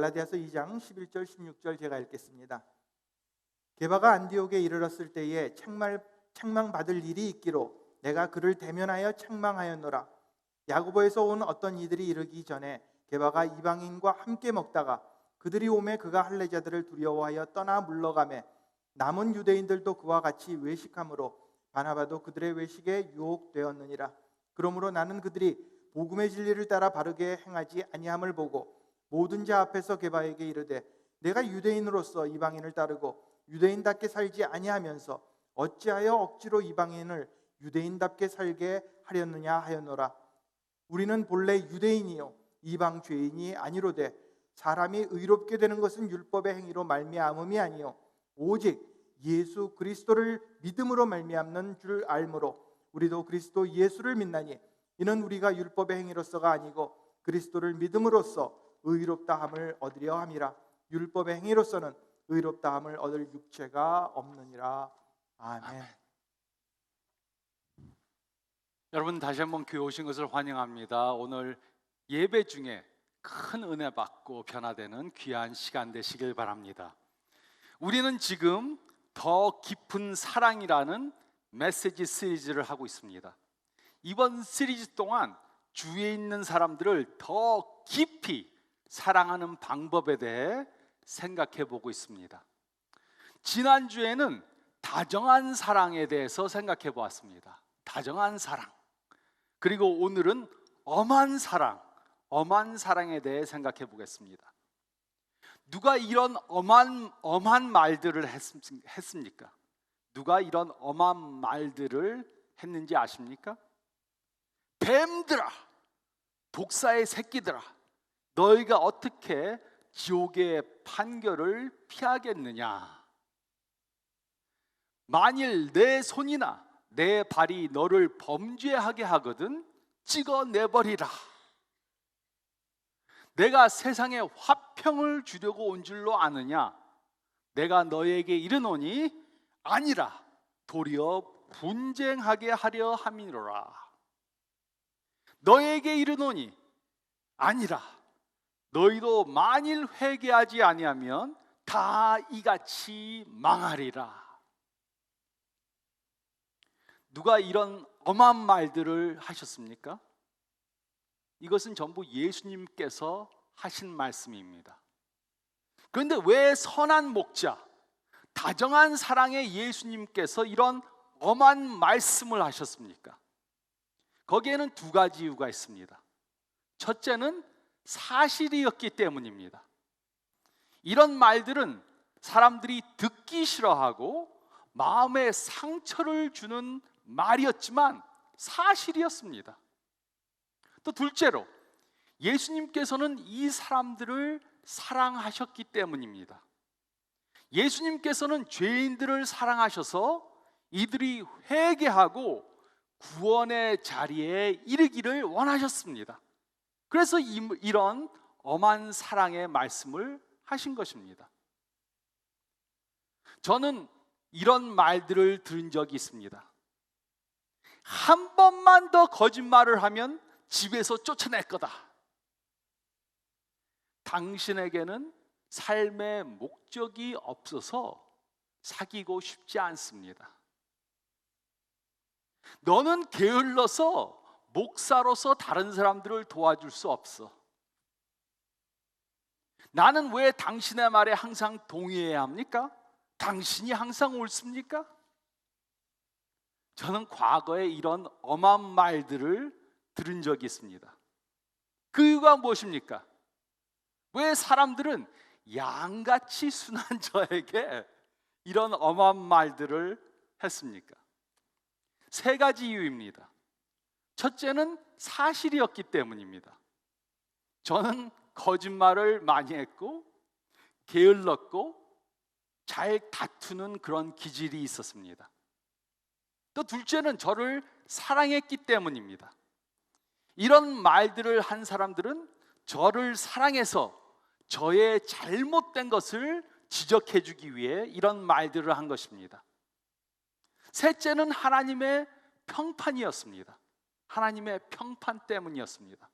갈라디아서 2장 11절 16절 제가 읽겠습니다. 게바가 안디옥에 이르렀을 때에 책망받을 일이 있기로 내가 그를 대면하여 책망하였노라. 야고보에서 온 어떤 이들이 이르기 전에 게바가 이방인과 함께 먹다가 그들이 오매 그가 할례자들을 두려워하여 떠나 물러가매 남은 유대인들도 그와 같이 외식함으로 바나바도 그들의 외식에 유혹되었느니라. 그러므로 나는 그들이 복음의 진리를 따라 바르게 행하지 아니함을 보고 모든 자 앞에서 게바에게 이르되 내가 유대인으로서 이방인을 따르고 유대인답게 살지 아니하면서 어찌하여 억지로 이방인을 유대인답게 살게 하렸느냐 하였노라. 우리는 본래 유대인이요 이방 죄인이 아니로되 사람이 의롭게 되는 것은 율법의 행위로 말미암음이 아니요 오직 예수 그리스도를 믿음으로 말미암는 줄 알므로 우리도 그리스도 예수를 믿나니 이는 우리가 율법의 행위로서가 아니고 그리스도를 믿음으로써 의롭다함을 얻으려 함이라. 율법의 행위로서는 의롭다함을 얻을 육체가 없느니라. 아멘. 여러분 다시 한번 교회 오신 것을 환영합니다. 오늘 예배 중에 큰 은혜 받고 변화되는 귀한 시간 되시길 바랍니다. 우리는 지금 더 깊은 사랑이라는 메시지 시리즈를 하고 있습니다. 이번 시리즈 동안 주위에 있는 사람들을 더 깊이 사랑하는 방법에 대해 생각해 보고 있습니다. 지난주에는 다정한 사랑에 대해서 생각해 보았습니다. 다정한 사랑. 그리고 오늘은 엄한 사랑, 엄한 사랑에 대해 생각해 보겠습니다. 누가 이런 엄한 말들을 했습니까? 누가 이런 엄한 말들을 했는지 아십니까? 뱀들아, 독사의 새끼들아, 너희가 어떻게 지옥의 판결을 피하겠느냐? 만일 내 손이나 내 발이 너를 범죄하게 하거든 찍어내버리라. 내가 세상에 화평을 주려고 온 줄로 아느냐? 내가 너에게 이르노니 아니라 도리어 분쟁하게 하려 함이로라. 너에게 이르노니 아니라 너희도 만일 회개하지 아니하면 다 이같이 망하리라. 누가 이런 엄한 말들을 하셨습니까? 이것은 전부 예수님께서 하신 말씀입니다. 그런데 왜 선한 목자, 다정한 사랑의 예수님께서 이런 엄한 말씀을 하셨습니까? 거기에는 두 가지 이유가 있습니다. 첫째는 사실이었기 때문입니다. 이런 말들은 사람들이 듣기 싫어하고 마음에 상처를 주는 말이었지만 사실이었습니다. 또 둘째로 예수님께서는 이 사람들을 사랑하셨기 때문입니다. 예수님께서는 죄인들을 사랑하셔서 이들이 회개하고 구원의 자리에 이르기를 원하셨습니다. 그래서 이런 엄한 사랑의 말씀을 하신 것입니다. 저는 이런 말들을 들은 적이 있습니다. 한 번만 더 거짓말을 하면 집에서 쫓아낼 거다. 당신에게는 삶의 목적이 없어서 사귀고 싶지 않습니다. 너는 게을러서 목사로서 다른 사람들을 도와줄 수 없어. 나는 왜 당신의 말에 항상 동의해야 합니까? 당신이 항상 옳습니까? 저는 과거에 이런 엄한 말들을 들은 적이 있습니다. 그 이유가 무엇입니까? 왜 사람들은 양같이 순한 저에게 이런 엄한 말들을 했습니까? 세 가지 이유입니다. 첫째는 사실이었기 때문입니다. 저는 거짓말을 많이 했고 게을렀고 잘 다투는 그런 기질이 있었습니다. 또 둘째는 저를 사랑했기 때문입니다. 이런 말들을 한 사람들은 저를 사랑해서 저의 잘못된 것을 지적해 주기 위해 이런 말들을 한 것입니다. 셋째는 하나님의 평판이었습니다. 하나님의 평판 때문이었습니다.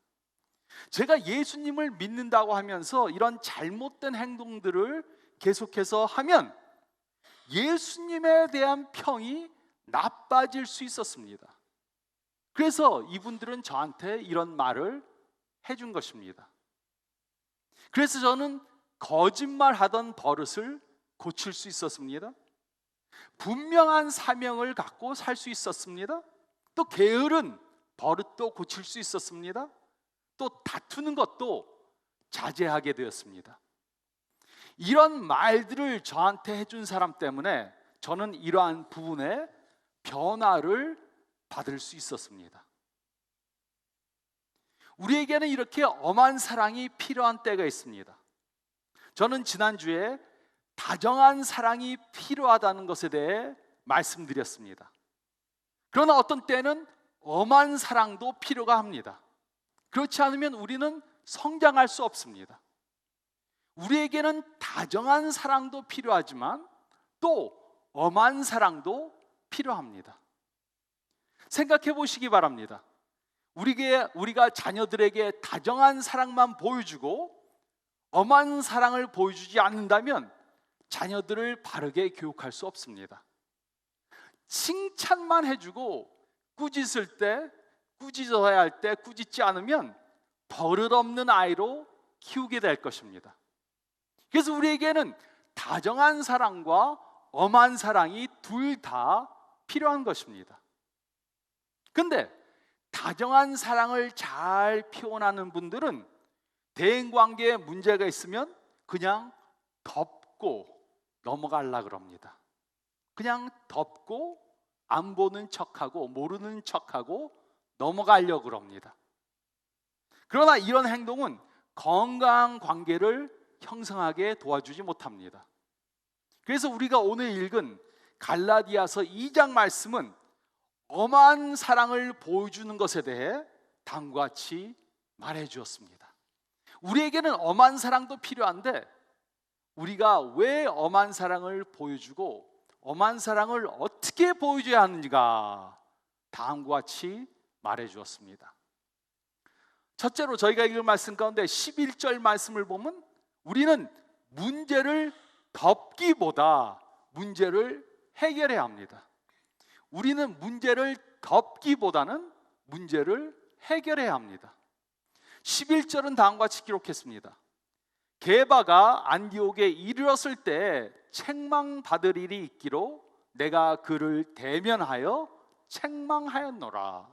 제가 예수님을 믿는다고 하면서 이런 잘못된 행동들을 계속해서 하면 예수님에 대한 평이 나빠질 수 있었습니다. 그래서 이분들은 저한테 이런 말을 해준 것입니다. 그래서 저는 거짓말하던 버릇을 고칠 수 있었습니다. 분명한 사명을 갖고 살 수 있었습니다. 또 게으른 버릇도 고칠 수 있었습니다. 또 다투는 것도 자제하게 되었습니다. 이런 말들을 저한테 해준 사람 때문에 저는 이러한 부분에 변화를 받을 수 있었습니다. 우리에게는 이렇게 엄한 사랑이 필요한 때가 있습니다. 저는 지난주에 다정한 사랑이 필요하다는 것에 대해 말씀드렸습니다. 그러나 어떤 때는 엄한 사랑도 필요가 합니다. 그렇지 않으면 우리는 성장할 수 없습니다. 우리에게는 다정한 사랑도 필요하지만 또 엄한 사랑도 필요합니다. 생각해 보시기 바랍니다. 우리가 자녀들에게 다정한 사랑만 보여주고 엄한 사랑을 보여주지 않는다면 자녀들을 바르게 교육할 수 없습니다. 칭찬만 해주고 꾸짖을 때, 꾸짖어야 할 때 꾸짖지 않으면 버릇없는 아이로 키우게 될 것입니다. 그래서 우리에게는 다정한 사랑과 엄한 사랑이 둘 다 필요한 것입니다. 근데 다정한 사랑을 잘 표현하는 분들은 대인관계에 문제가 있으면 그냥 덮고 넘어가려고 그럽니다. 그냥 덮고 안 보는 척하고 모르는 척하고 넘어가려고 그럽니다. 그러나 이런 행동은 건강한 관계를 형성하게 도와주지 못합니다. 그래서 우리가 오늘 읽은 갈라디아서 2장 말씀은 엄한 사랑을 보여주는 것에 대해 다음과 같이 말해 주었습니다. 우리에게는 엄한 사랑도 필요한데 우리가 왜 엄한 사랑을 보여주고 엄한 사랑을 어떻게 보여줘야 하는지가 다음과 같이 말해 주었습니다. 첫째로 저희가 읽은 말씀 가운데 11절 말씀을 보면 우리는 문제를 덮기보다 문제를 해결해야 합니다. 우리는 문제를 덮기보다는 문제를 해결해야 합니다. 11절은 다음과 같이 기록했습니다. 게바가 안디옥에 이르렀을 때 책망받을 일이 있기로 내가 그를 대면하여 책망하였노라.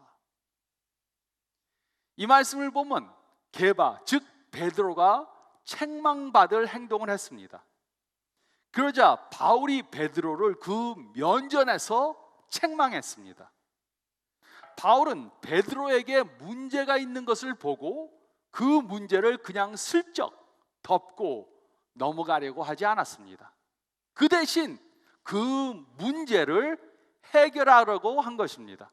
이 말씀을 보면 게바, 즉 베드로가 책망받을 행동을 했습니다. 그러자 바울이 베드로를 그 면전에서 책망했습니다. 바울은 베드로에게 문제가 있는 것을 보고 그 문제를 그냥 슬쩍 덮고 넘어가려고 하지 않았습니다. 그 대신 그 문제를 해결하려고 한 것입니다.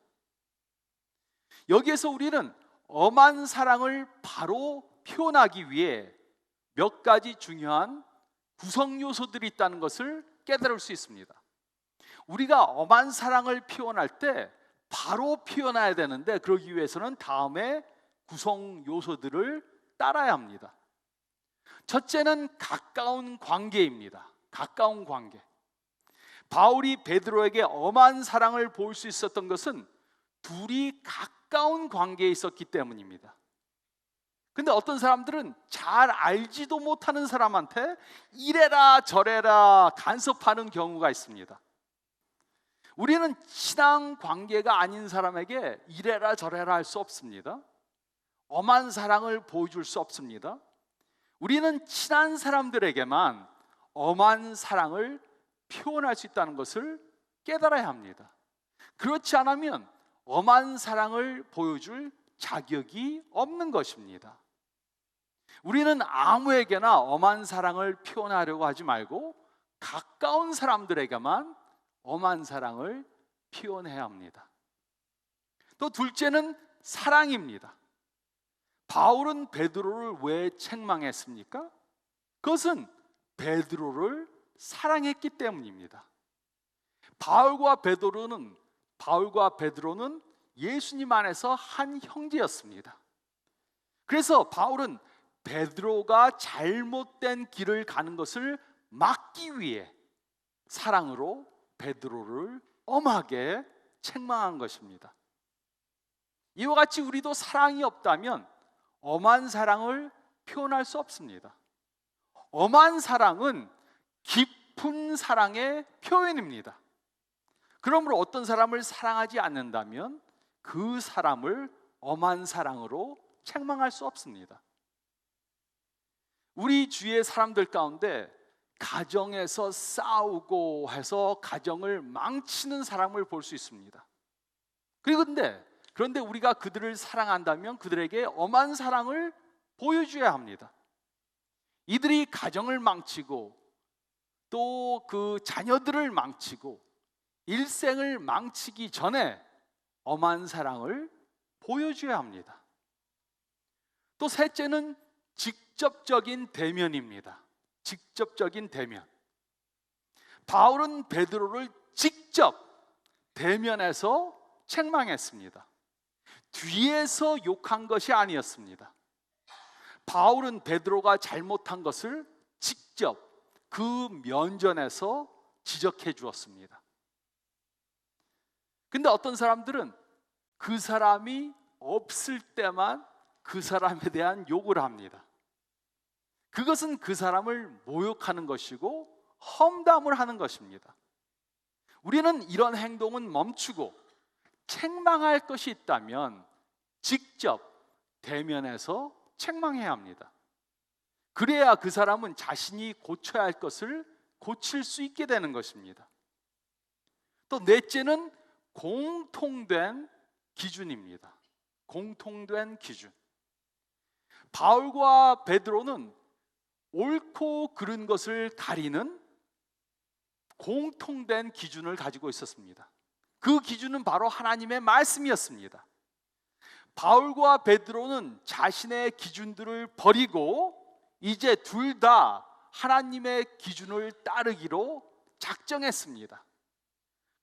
여기에서 우리는 엄한 사랑을 바로 표현하기 위해 몇 가지 중요한 구성 요소들이 있다는 것을 깨달을 수 있습니다. 우리가 엄한 사랑을 표현할 때 바로 표현해야 되는데 그러기 위해서는 다음에 구성 요소들을 따라야 합니다. 첫째는 가까운 관계입니다. 가까운 관계. 바울이 베드로에게 엄한 사랑을 보일 수 있었던 것은 둘이 가까운 관계에 있었기 때문입니다. 근데 어떤 사람들은 잘 알지도 못하는 사람한테 이래라 저래라 간섭하는 경우가 있습니다. 우리는 친한 관계가 아닌 사람에게 이래라 저래라 할 수 없습니다. 엄한 사랑을 보여줄 수 없습니다. 우리는 친한 사람들에게만 엄한 사랑을 표현할 수 있다는 것을 깨달아야 합니다. 그렇지 않으면 엄한 사랑을 보여줄 자격이 없는 것입니다. 우리는 아무에게나 엄한 사랑을 표현하려고 하지 말고 가까운 사람들에게만 엄한 사랑을 표현해야 합니다. 또 둘째는 사랑입니다. 바울은 베드로를 왜 책망했습니까? 그것은 베드로를 사랑했기 때문입니다. 바울과 베드로는 예수님 안에서 한 형제였습니다. 그래서 바울은 베드로가 잘못된 길을 가는 것을 막기 위해 사랑으로 베드로를 엄하게 책망한 것입니다. 이와 같이 우리도 사랑이 없다면 엄한 사랑을 표현할 수 없습니다. 엄한 사랑은 깊은 사랑의 표현입니다. 그러므로 어떤 사람을 사랑하지 않는다면 그 사람을 엄한 사랑으로 책망할 수 없습니다. 우리 주위의 사람들 가운데 가정에서 싸우고 해서 가정을 망치는 사람을 볼 수 있습니다. 그런데 우리가 그들을 사랑한다면 그들에게 엄한 사랑을 보여줘야 합니다. 이들이 가정을 망치고 또 그 자녀들을 망치고 일생을 망치기 전에 엄한 사랑을 보여줘야 합니다. 또 셋째는 직접적인 대면입니다. 직접적인 대면. 바울은 베드로를 직접 대면해서 책망했습니다. 뒤에서 욕한 것이 아니었습니다. 바울은 베드로가 잘못한 것을 직접 그 면전에서 지적해 주었습니다. 근데 어떤 사람들은 그 사람이 없을 때만 그 사람에 대한 욕을 합니다. 그것은 그 사람을 모욕하는 것이고 험담을 하는 것입니다. 우리는 이런 행동은 멈추고 책망할 것이 있다면 직접 대면해서 책망해야 합니다. 그래야 그 사람은 자신이 고쳐야 할 것을 고칠 수 있게 되는 것입니다. 또 넷째는 공통된 기준입니다. 공통된 기준. 바울과 베드로는 옳고 그른 것을 가리는 공통된 기준을 가지고 있었습니다. 그 기준은 바로 하나님의 말씀이었습니다. 바울과 베드로는 자신의 기준들을 버리고 이제 둘 다 하나님의 기준을 따르기로 작정했습니다.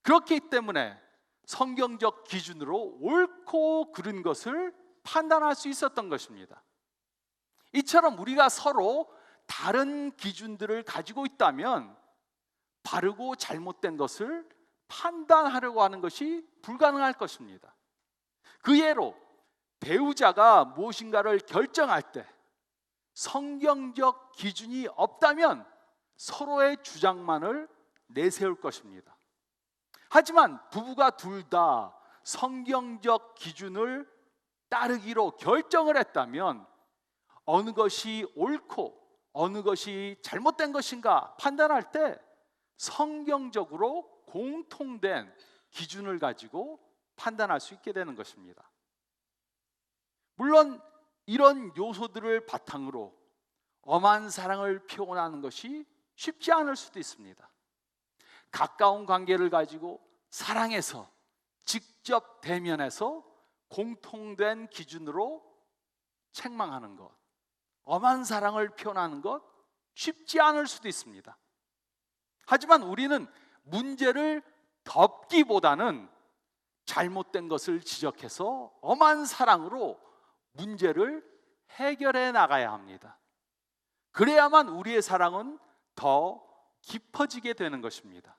그렇기 때문에 성경적 기준으로 옳고 그른 것을 판단할 수 있었던 것입니다. 이처럼 우리가 서로 다른 기준들을 가지고 있다면 바르고 잘못된 것을 판단하려고 하는 것이 불가능할 것입니다. 그 예로 배우자가 무엇인가를 결정할 때 성경적 기준이 없다면 서로의 주장만을 내세울 것입니다. 하지만 부부가 둘 다 성경적 기준을 따르기로 결정을 했다면 어느 것이 옳고 어느 것이 잘못된 것인가 판단할 때 성경적으로 공통된 기준을 가지고 판단할 수 있게 되는 것입니다. 물론 이런 요소들을 바탕으로 엄한 사랑을 표현하는 것이 쉽지 않을 수도 있습니다. 가까운 관계를 가지고 사랑해서 직접 대면해서 공통된 기준으로 책망하는 것, 엄한 사랑을 표현하는 것 쉽지 않을 수도 있습니다. 하지만 우리는 문제를 덮기보다는 잘못된 것을 지적해서 엄한 사랑으로 문제를 해결해 나가야 합니다. 그래야만 우리의 사랑은 더 깊어지게 되는 것입니다.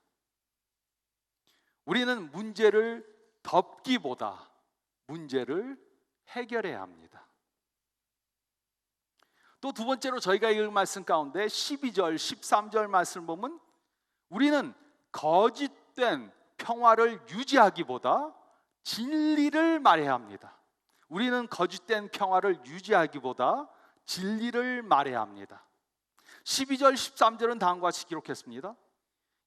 우리는 문제를 덮기보다 문제를 해결해야 합니다. 또 두 번째로 저희가 읽은 말씀 가운데 12절, 13절 말씀을 보면 우리는 거짓된 평화를 유지하기보다 진리를 말해야 합니다. 우리는 거짓된 평화를 유지하기보다 진리를 말해야 합니다. 12절, 13절은 다음과 같이 기록했습니다.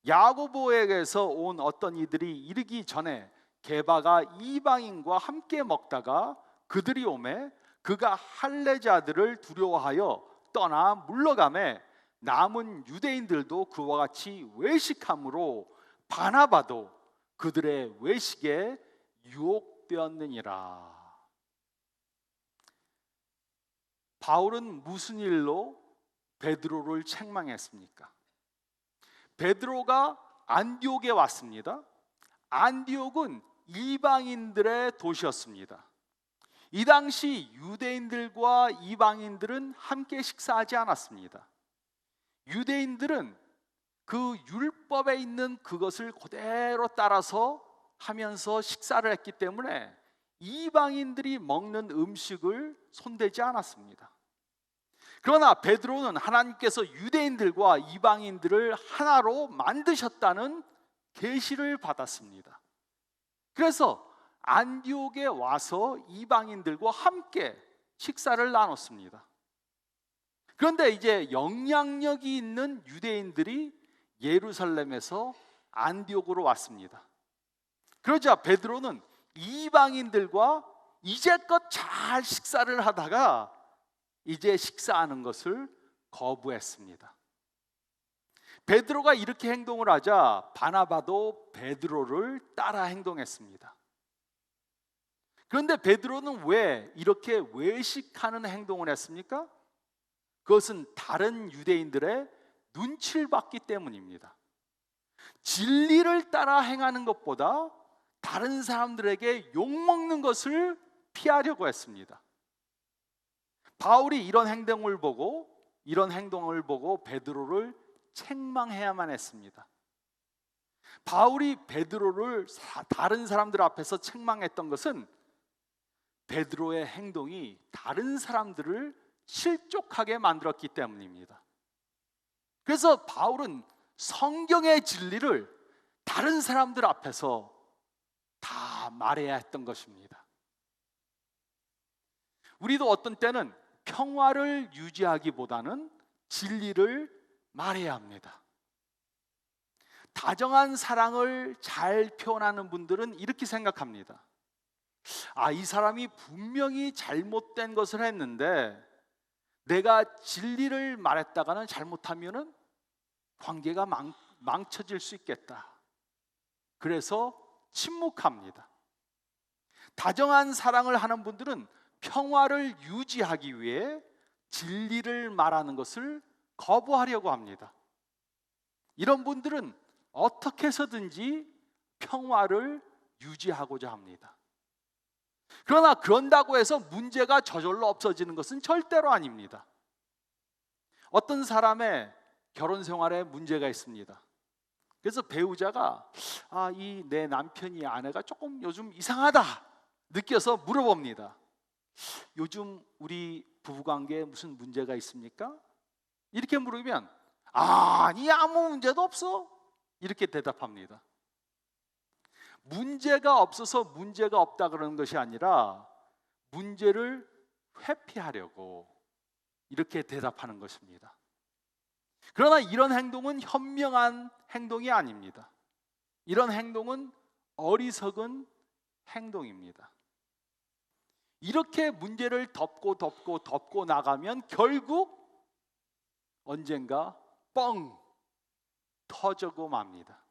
야고보에게서 온 어떤 이들이 이르기 전에 게바가 이방인과 함께 먹다가 그들이 오매 그가 할례자들을 두려워하여 떠나 물러가매 남은 유대인들도 그와 같이 외식함으로 바나바도 그들의 외식에 유혹되었느니라. 바울은 무슨 일로 베드로를 책망했습니까? 베드로가 안디옥에 왔습니다. 안디옥은 이방인들의 도시였습니다. 이 당시 유대인들과 이방인들은 함께 식사하지 않았습니다. 유대인들은 그 율법에 있는 그것을 그대로 따라서 하면서 식사를 했기 때문에 이방인들이 먹는 음식을 손대지 않았습니다. 그러나 베드로는 하나님께서 유대인들과 이방인들을 하나로 만드셨다는 계시를 받았습니다. 그래서 안디옥에 와서 이방인들과 함께 식사를 나눴습니다. 그런데 이제 영향력이 있는 유대인들이 예루살렘에서 안디옥으로 왔습니다. 그러자 베드로는 이방인들과 이제껏 잘 식사를 하다가 이제 식사하는 것을 거부했습니다. 베드로가 이렇게 행동을 하자 바나바도 베드로를 따라 행동했습니다. 그런데 베드로는 왜 이렇게 외식하는 행동을 했습니까? 그것은 다른 유대인들의 눈치를 봤기 때문입니다. 진리를 따라 행하는 것보다 다른 사람들에게 욕먹는 것을 피하려고 했습니다. 바울이 이런 행동을 보고 베드로를 책망해야만 했습니다. 바울이 베드로를 다른 사람들 앞에서 책망했던 것은 베드로의 행동이 다른 사람들을 실족하게 만들었기 때문입니다. 그래서 바울은 성경의 진리를 다른 사람들 앞에서 다 말해야 했던 것입니다. 우리도 어떤 때는 평화를 유지하기보다는 진리를 말해야 합니다. 다정한 사랑을 잘 표현하는 분들은 이렇게 생각합니다. 이 사람이 분명히 잘못된 것을 했는데 내가 진리를 말했다가는 잘못하면은 관계가 망쳐질 수 있겠다. 그래서 침묵합니다. 다정한 사랑을 하는 분들은 평화를 유지하기 위해 진리를 말하는 것을 거부하려고 합니다. 이런 분들은 어떻게 해서든지 평화를 유지하고자 합니다. 그러나 그런다고 해서 문제가 저절로 없어지는 것은 절대로 아닙니다. 어떤 사람의 결혼 생활에 문제가 있습니다. 그래서 배우자가 이 내 남편이 아내가 조금 요즘 이상하다 느껴서 물어봅니다. 요즘 우리 부부관계에 무슨 문제가 있습니까? 이렇게 물으면 아니 아무 문제도 없어 이렇게 대답합니다. 문제가 없어서 문제가 없다 그러는 것이 아니라 문제를 회피하려고 이렇게 대답하는 것입니다. 그러나 이런 행동은 현명한 행동이 아닙니다. 이런 행동은 어리석은 행동입니다. 이렇게 문제를 덮고 나가면 결국 언젠가 뻥 터지고 맙니다.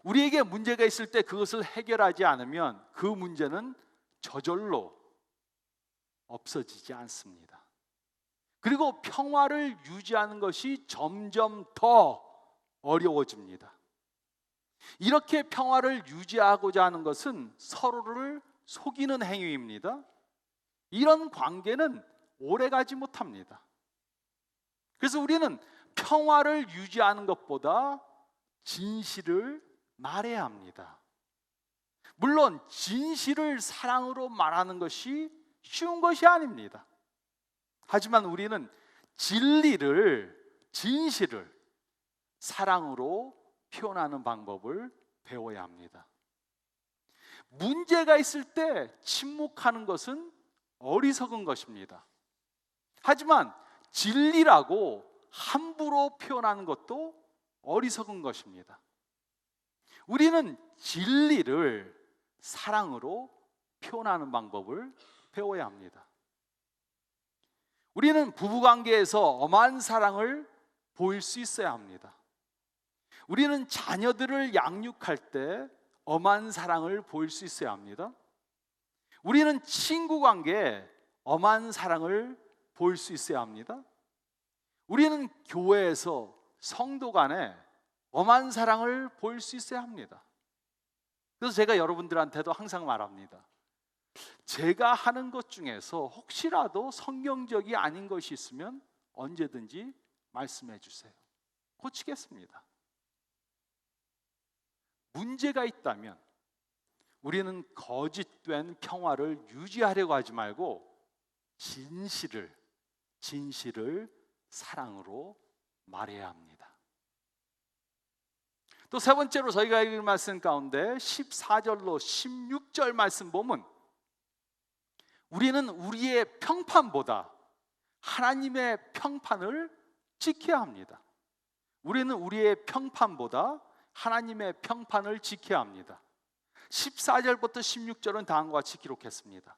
우리에게 문제가 있을 때 그것을 해결하지 않으면 그 문제는 저절로 없어지지 않습니다. 그리고 평화를 유지하는 것이 점점 더 어려워집니다. 이렇게 평화를 유지하고자 하는 것은 서로를 속이는 행위입니다. 이런 관계는 오래가지 못합니다. 그래서 우리는 평화를 유지하는 것보다 진실을 말해야 합니다. 물론 진실을 사랑으로 말하는 것이 쉬운 것이 아닙니다. 하지만 우리는 진실을 사랑으로 표현하는 방법을 배워야 합니다. 문제가 있을 때 침묵하는 것은 어리석은 것입니다. 하지만 진리라고 함부로 표현하는 것도 어리석은 것입니다. 우리는 진리를 사랑으로 표현하는 방법을 배워야 합니다. 우리는 부부관계에서 엄한 사랑을 보일 수 있어야 합니다. 우리는 자녀들을 양육할 때 엄한 사랑을 보일 수 있어야 합니다. 우리는 친구 관계에 엄한 사랑을 보일 수 있어야 합니다. 우리는 교회에서 성도 간에 엄한 사랑을 보일 수 있어야 합니다. 그래서 제가 여러분들한테도 항상 말합니다. 제가 하는 것 중에서 혹시라도 성경적이 아닌 것이 있으면 언제든지 말씀해 주세요. 고치겠습니다. 문제가 있다면 우리는 거짓된 평화를 유지하려고 하지 말고 진실을 사랑으로 말해야 합니다. 또 세 번째로 저희가 읽은 말씀 가운데 14절로 16절 말씀 보면 우리는 우리의 평판보다 하나님의 평판을 지켜야 합니다. 우리는 우리의 평판보다 하나님의 평판을 지켜야 합니다. 14절부터 16절은 다음과 같이 기록했습니다.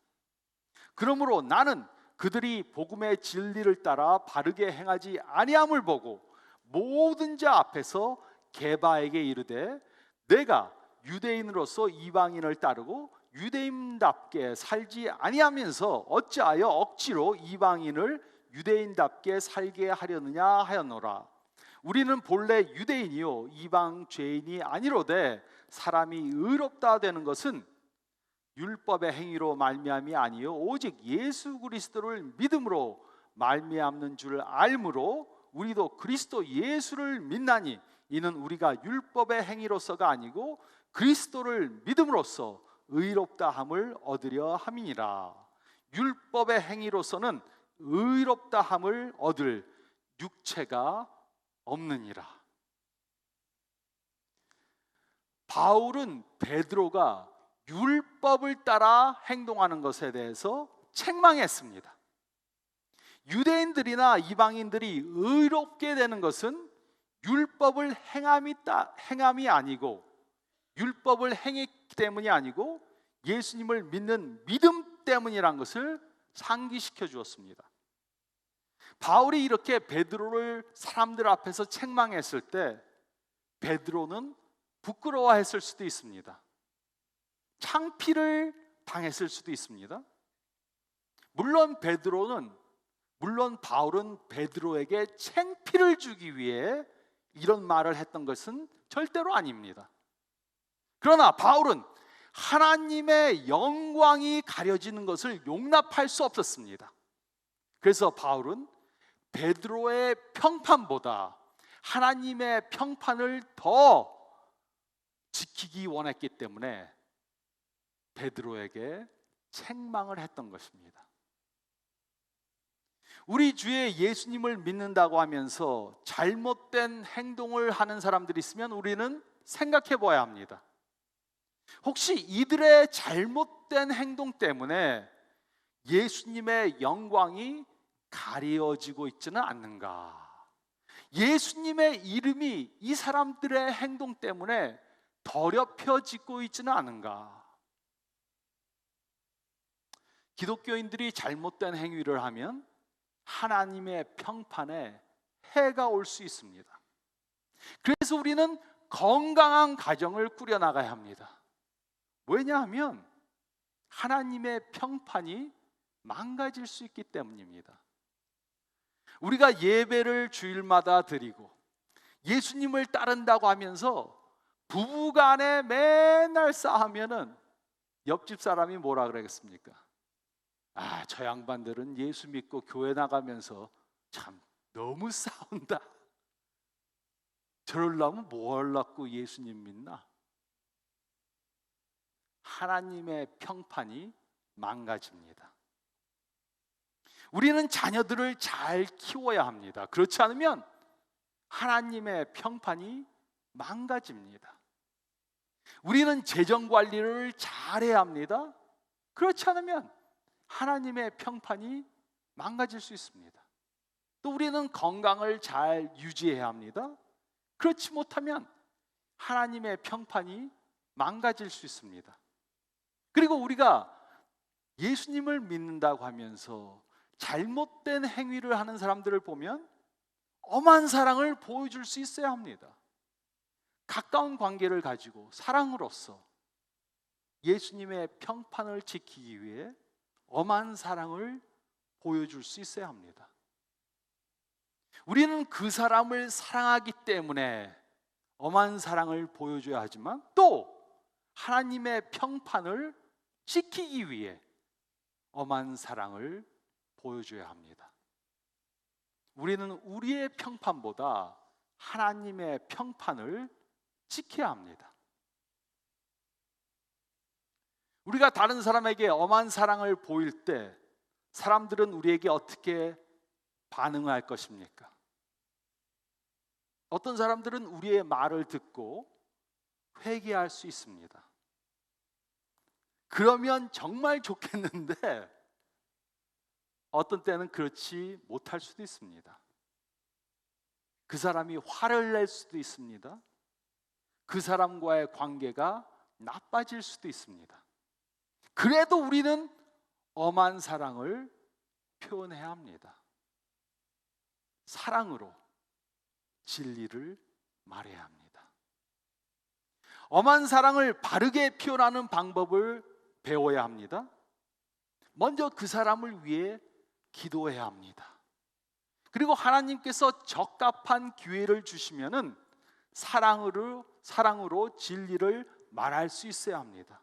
그러므로 나는 그들이 복음의 진리를 따라 바르게 행하지 아니함을 보고 모든 자 앞에서 게바에게 이르되 내가 유대인으로서 이방인을 따르고 유대인답게 살지 아니하면서 어찌하여 억지로 이방인을 유대인답게 살게 하려느냐 하였노라. 우리는 본래 유대인이요 이방 죄인이 아니로되 사람이 의롭다 되는 것은 율법의 행위로 말미암이 아니요 오직 예수 그리스도를 믿음으로 말미암는 줄 알므로 우리도 그리스도 예수를 믿나니 이는 우리가 율법의 행위로서가 아니고 그리스도를 믿음으로써 의롭다 함을 얻으려 함이니라. 율법의 행위로서는 의롭다 함을 얻을 육체가 없느니라. 바울은 베드로가 율법을 따라 행동하는 것에 대해서 책망했습니다. 유대인들이나 이방인들이 의롭게 되는 것은 율법을 행함이 아니고 율법을 행했기 때문이 아니고 예수님을 믿는 믿음 때문이란 것을 상기시켜 주었습니다. 바울이 이렇게 베드로를 사람들 앞에서 책망했을 때 베드로는 부끄러워했을 수도 있습니다. 창피를 당했을 수도 있습니다. 물론 바울은 베드로에게 창피를 주기 위해 이런 말을 했던 것은 절대로 아닙니다. 그러나 바울은 하나님의 영광이 가려지는 것을 용납할 수 없었습니다. 그래서 바울은 베드로의 평판보다 하나님의 평판을 더 지키기 원했기 때문에 베드로에게 책망을 했던 것입니다. 우리 주의 예수님을 믿는다고 하면서 잘못된 행동을 하는 사람들이 있으면 우리는 생각해 봐야 합니다. 혹시 이들의 잘못된 행동 때문에 예수님의 영광이 가려지고 있지는 않는가? 예수님의 이름이 이 사람들의 행동 때문에 더럽혀지고 있지는 않은가? 기독교인들이 잘못된 행위를 하면 하나님의 평판에 해가 올 수 있습니다. 그래서 우리는 건강한 가정을 꾸려나가야 합니다. 왜냐하면 하나님의 평판이 망가질 수 있기 때문입니다. 우리가 예배를 주일마다 드리고 예수님을 따른다고 하면서 부부간에 맨날 싸우면은 옆집 사람이 뭐라 그러겠습니까? 아, 저 양반들은 예수 믿고 교회 나가면서 참 너무 싸운다. 저러려면 뭐 하려고 예수님 믿나? 하나님의 평판이 망가집니다. 우리는 자녀들을 잘 키워야 합니다. 그렇지 않으면 하나님의 평판이 망가집니다. 우리는 재정 관리를 잘해야 합니다. 그렇지 않으면 하나님의 평판이 망가질 수 있습니다. 또 우리는 건강을 잘 유지해야 합니다. 그렇지 못하면 하나님의 평판이 망가질 수 있습니다. 그리고 우리가 예수님을 믿는다고 하면서 잘못된 행위를 하는 사람들을 보면 엄한 사랑을 보여줄 수 있어야 합니다. 가까운 관계를 가지고 사랑으로서 예수님의 평판을 지키기 위해 엄한 사랑을 보여줄 수 있어야 합니다. 우리는 그 사람을 사랑하기 때문에 엄한 사랑을 보여줘야 하지만 또 하나님의 평판을 지키기 위해 엄한 사랑을 보여줘야 합니다. 우리는 우리의 평판보다 하나님의 평판을 지켜야 합니다. 우리가 다른 사람에게 엄한 사랑을 보일 때 사람들은 우리에게 어떻게 반응할 것입니까? 어떤 사람들은 우리의 말을 듣고 회개할 수 있습니다. 그러면 정말 좋겠는데 어떤 때는 그렇지 못할 수도 있습니다. 그 사람이 화를 낼 수도 있습니다. 그 사람과의 관계가 나빠질 수도 있습니다. 그래도 우리는 엄한 사랑을 표현해야 합니다. 사랑으로 진리를 말해야 합니다. 엄한 사랑을 바르게 표현하는 방법을 배워야 합니다. 먼저 그 사람을 위해 기도해야 합니다. 그리고 하나님께서 적합한 기회를 주시면은 사랑으로 진리를 말할 수 있어야 합니다.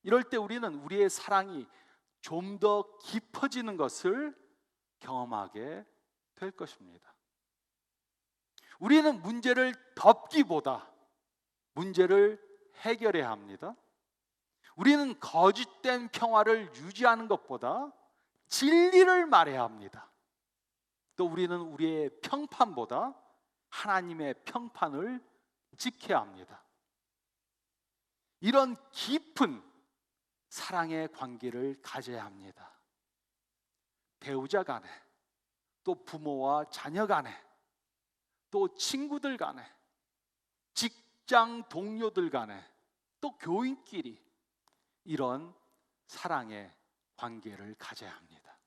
이럴 때 우리는 우리의 사랑이 좀 더 깊어지는 것을 경험하게 될 것입니다. 우리는 문제를 덮기보다 문제를 해결해야 합니다. 우리는 거짓된 평화를 유지하는 것보다 진리를 말해야 합니다. 또 우리는 우리의 평판보다 하나님의 평판을 지켜야 합니다. 이런 깊은 사랑의 관계를 가져야 합니다. 배우자 간에, 또 부모와 자녀 간에, 또 친구들 간에, 직장 동료들 간에, 또 교인끼리 이런 사랑의 관계를 가져야 합니다.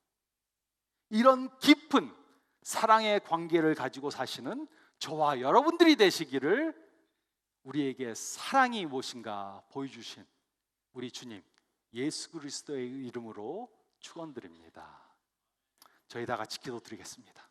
이런 깊은 사랑의 관계를 가지고 사시는 저와 여러분들이 되시기를 우리에게 사랑이 무엇인가 보여주신 우리 주님 예수 그리스도의 이름으로 축원드립니다. 저희 다 같이 기도드리겠습니다.